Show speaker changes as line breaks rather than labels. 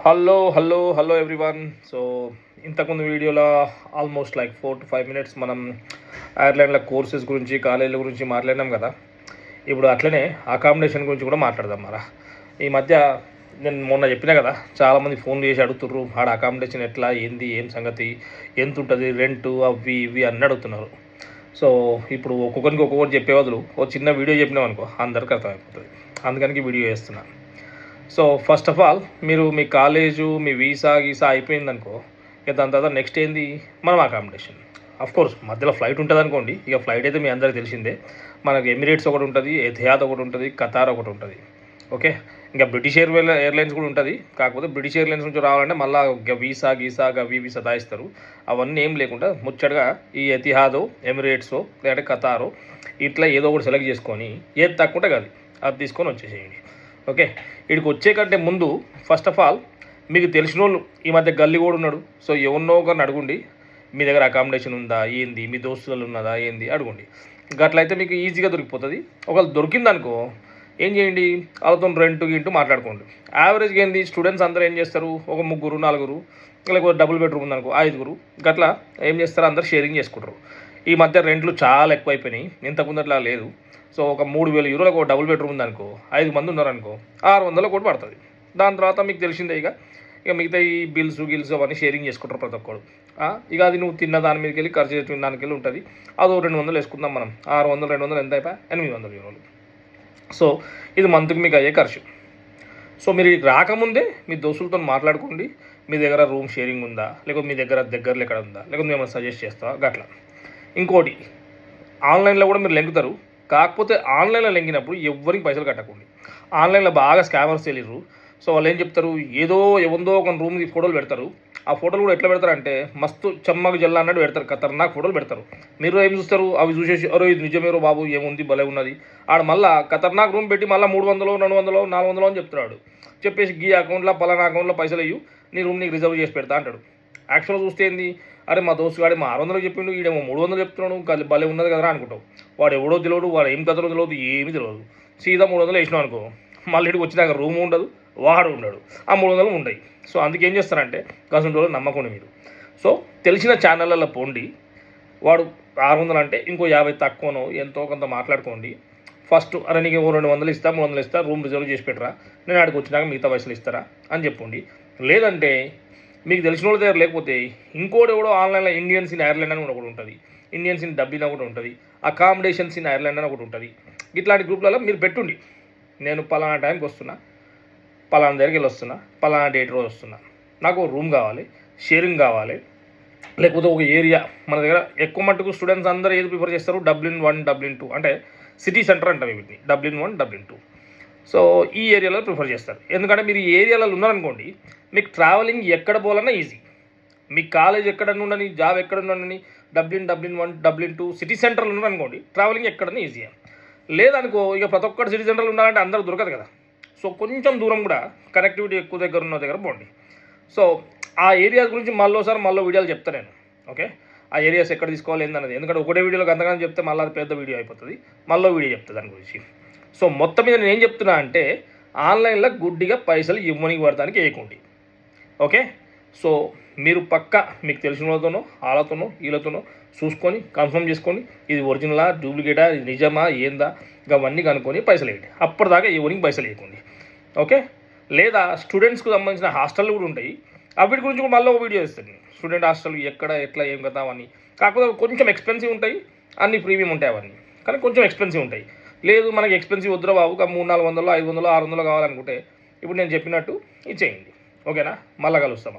Hello everyone. So ఇంతకుముందు వీడియోలో almost like 4 to 5 minutes మనం ఐర్లాండ్లో కోర్సెస్ గురించి కాలేజీల గురించి మాట్లాడినాం కదా. ఇప్పుడు అట్లనే అకామిడేషన్ గురించి కూడా మాట్లాడదాం. మరా ఈ మధ్య నేను మొన్న చెప్పినా కదా, చాలామంది ఫోన్ చేసి అడుగుతుర్రు ఆడ అకామిడేషన్ ఎట్లా, ఏంది, ఏం సంగతి, ఎంత ఉంటుంది రెంటు, అవి ఇవి అన్నీ అడుగుతున్నారు. సో ఇప్పుడు ఒక్కొక్కరికి చెప్పే బదులు ఒక చిన్న వీడియో చెప్పినాం అనుకో, అందరికీ అర్థమైపోతుంది. అందుకని వీడియో చేస్తున్నాను. సో ఫస్ట్ ఆఫ్ ఆల్ మీరు మీ కాలేజు మీ వీసా అయిపోయిందనుకో, ఇక దాని తర్వాత నెక్స్ట్ ఏంది మనం అకామిడేషన్. కోర్స్ మధ్యలో ఫ్లైట్ ఉంటుంది అనుకోండి. ఇక ఫ్లైట్ అయితే మీ అందరికీ తెలిసిందే. మనకు ఎమిరేట్స్ ఒకటి ఉంటుంది, ఎతిహాద్ ఒకటి ఉంటుంది, ఖతార్ ఒకటి ఉంటుంది. ఓకే, ఇంకా బ్రిటిష్ ఎయిర్లైన్స్ కూడా ఉంటుంది. కాకపోతే బ్రిటిష్ ఎయిర్లైన్స్ నుంచి రావాలంటే మళ్ళీ వీసా అవి సతాయిస్తారు. అవన్నీ ఏం లేకుండా ముచ్చటగా ఈ ఎతిహాదో, ఎమిరేట్సో లేదంటే ఖతారో ఇట్లా ఏదో ఒకటి సెలెక్ట్ చేసుకొని ఏది తక్కువ కాదు అది తీసుకొని వచ్చేసేయండి. ఓకే, వీడికి వచ్చే కంటే ముందు ఫస్ట్ ఆఫ్ ఆల్ మీకు తెలిసిన వాళ్ళు ఈ మధ్య గల్లీ కూడా ఉన్నాడు. సో ఎవరినో ఒకరిని అడగండి, మీ దగ్గర అకామిడేషన్ ఉందా ఏంది, మీ దోస్తులు ఉన్నదా ఏంది అడగండి. అట్లయితే మీకు ఈజీగా దొరికిపోతుంది. ఒకవేళ దొరికిందనుకో ఏం చేయండి, వాళ్ళతో రెంట్ మాట్లాడుకోండి. యావరేజ్గా ఏంది స్టూడెంట్స్ అందరూ ఏం చేస్తారు, ఒక 3 4 లేకపోతే డబుల్ బెడ్రూమ్ ఉందనుకో 5 గట్లా ఏం చేస్తారు, అందరు షేరింగ్ చేసుకుంటారు. ఈ మధ్య రెంట్లు చాలా ఎక్కువైపోయినాయి, ఇంతకుముందు అట్లా లేదు. సో ఒక 3,000 యూరోలకు ఒక డబుల్ బెడ్రూమ్ ఉందనుకో, 5 మంది ఉన్నారనుకో 600 కూడా పడుతుంది. దాని తర్వాత మీకు తెలిసిందే ఇక మిగతా ఈ బిల్స్ అవన్నీ షేరింగ్ చేసుకుంటారు ప్రతి ఒక్కరు. ఇక అది నువ్వు తిన్న దాని మీదకి వెళ్ళి ఖర్చు చేసిన దానికి వెళ్ళి ఉంటుంది. అదో 200 వేసుకుందాం మనం. 600 200 ఎంత అయిపోయా 800 యూరోలు. సో ఇది మంత్కి మీకు అయ్యే ఖర్చు. సో మీరు రాకముందే మీ దోస్తులతో మాట్లాడుకోండి, మీ దగ్గర రూమ్ షేరింగ్ ఉందా, లేకపోతే మీ దగ్గరలో ఎక్కడ ఉందా, లేకపోతే మేము సజెస్ట్ చేస్తావా గట్లా. ఇంకోటి, ఆన్లైన్లో కూడా మీరు లెంకుతారు. కాకపోతే ఆన్లైన్లో లెంగినప్పుడు ఎవరికి పైసలు కట్టకండి. ఆన్లైన్లో బాగా స్కామర్స్ తెలియరు. సో వాళ్ళు ఏం చెప్తారు, ఎవరిదో ఒక రూమ్కి ఫోటోలు పెడతారు. ఆ ఫోటోలు కూడా ఎట్లా పెడతారంటే మస్తు చెమ్మకు జల్లా అన్నట్టు పెడతారు, ఖతర్నాక్ ఫోటోలు పెడతారు. మీరు ఏం చూస్తారు, అవి చూసేసి అరే ఇది నిజమేరో బాబు ఏముంది భలే ఉన్నది. ఆడ మళ్ళీ ఖతర్నాక్ రూమ్ పెట్టి మళ్ళీ 300 200 400 అని చెప్తున్నాడు. చెప్పేసి గీ అకౌంట్లో పలానా అకౌంట్లో పైసలు అయ్యి నీ రూమ్ నీకు రిజర్వ్ చేసి పెడతా అంటాడు. యాక్చువల్గా చూస్తే ఏంది, అరే మా దోస్తు గాడి మా 600 చెప్పిండు, ఈడేమో 300 చెప్తున్నాడు, భలే ఉన్నది కదరా అనుకుంటావు. వాడు ఎవడో తెలియదు, వాడు ఏం కథలో తెలియదు, ఏమీ తెలియదు. సీదా 300 వేసినావు అనుకో, మళ్ళీ ఇక్కడికి వచ్చినాక రూమ్ ఉండదు, వాడు ఉండడు, ఆ 300 ఉండయి. సో అందుకేం చేస్తారంటే కాసిన రోజులు నమ్మకండి మీరు. సో తెలిసిన ఛానళ్ళల్లో పోండి, వాడు 600 అంటే ఇంకో 50 తక్కువనో ఎంతో కొంత మాట్లాడుకోండి. ఫస్ట్ అరే నీకు 200 ఇస్తా 300 ఇస్తా, రూమ్ రిజర్వ్ చేసి పెట్టరా, నేను ఆడికి వచ్చినాక మిగతా పైసలు ఇస్తారా అని చెప్పండి. లేదంటే మీకు తెలిసిన వాళ్ళ దగ్గర లేకపోతే ఇంకోటి ఎవడో ఆన్లైన్లో ఇండియన్స్ ఇన్ ఐర్లాండ్ అని ఒకటి ఉంటుంది, ఇండియన్స్ ఇన్ డబ్లిన్ ఒకటి ఉంటుంది, అకామిడేషన్స్ ఇన్ ఐర్లాండ్ అని ఒకటి ఉంటుంది. ఇట్లాంటి గ్రూప్లలో మీరు పెట్టుండి, నేను పలానా టైంకి వస్తున్నా, పలానా దగ్గరికి వెళ్ళి వస్తున్నా, పలానా డేట్ రోజు వస్తున్నా, నాకు రూమ్ కావాలి, షేరింగ్ కావాలి, లేకపోతే ఒక ఏరియా. మన దగ్గర ఎక్కువ మట్టుకు స్టూడెంట్స్ అందరూ ఏది ప్రిఫర్ చేస్తారు, డబ్లిన్ 1 డబ్లిన్ 2 అంటే సిటీ సెంటర్ అంటారు వీటిని, డబ్లిన్ 1 డబ్లిన్ 2. సో ఈ ఏరియాలో ప్రిఫర్ చేస్తారు. ఎందుకంటే మీరు ఈ ఏరియాలో ఉన్నారనుకోండి, మీకు ట్రావెలింగ్ ఎక్కడ పోవాలన్నా ఈజీ. మీ కాలేజ్ ఎక్కడ ఉండని, జాబ్ ఎక్కడ ఉండని, డబ్లిన్ 1 డబ్లిన్ 2 సిటీ సెంటర్లో ఉన్నారనుకోండి, ట్రావెలింగ్ ఎక్కడన్నా ఈజీయా. లేదనుకో ఇక ప్రతి ఒక్కటి సిటీ సెంటర్లో ఉండాలంటే అందరూ దొరకదు కదా. సో కొంచెం దూరం కూడా కనెక్టివిటీ ఎక్కువ దగ్గర ఉన్న దగ్గర పోండి. సో ఆ ఏరియాస్ గురించి మళ్ళీ వీడియోలు చెప్తాను నేను. ఓకే, ఆ ఏరియాస్ ఎక్కడ తీసుకోవాలి ఏందన్నది. ఎందుకంటే ఒకటే వీడియోలో అంతగానే చెప్తే మళ్ళీ అది పెద్ద వీడియో అయిపోతుంది, వీడియో చెప్తుంది దాని గురించి. సో మొత్తం మీద నేను ఏం చెప్తున్నా అంటే ఆన్లైన్లో గుడ్డిగా పైసలు ఇవ్వనికి పడటానికి వేయకండి. ఓకే, సో మీరు పక్కా మీకు తెలిసిన వాళ్ళతోనో వీళ్ళతోనో చూసుకొని కన్ఫర్మ్ చేసుకొని ఇది ఒరిజినలా డూప్లికేటా, ఇది నిజమా ఏందా అవన్నీ కనుక్కొని పైసలు వేయండి. అప్పటిదాకా ఎవరికి పైసలు వేయకండి. ఓకే, లేదా స్టూడెంట్స్కి సంబంధించిన హాస్టళ్ళు కూడా ఉంటాయి, వీటి గురించి కూడా మళ్ళీ ఒక వీడియో ఇస్తాను. స్టూడెంట్ హాస్టల్ ఎక్కడ ఎట్లా ఏం కదా అవన్నీ. కాకపోతే కొంచెం ఎక్స్పెన్సివ్ ఉంటాయి, అన్ని ప్రీమియం ఉంటాయి అవన్నీ, కానీ కొంచెం ఎక్స్పెన్సివ్ ఉంటాయి. లేదు మనకి ఎక్స్పెన్సివ్ వద్దురా బాబు, 300 400 500 600 కావాలనుకుంటే ఇప్పుడు నేను చెప్పినట్టు ఇచ్చేయండి. ఓకేనా, మళ్ళీ కలుస్తాం.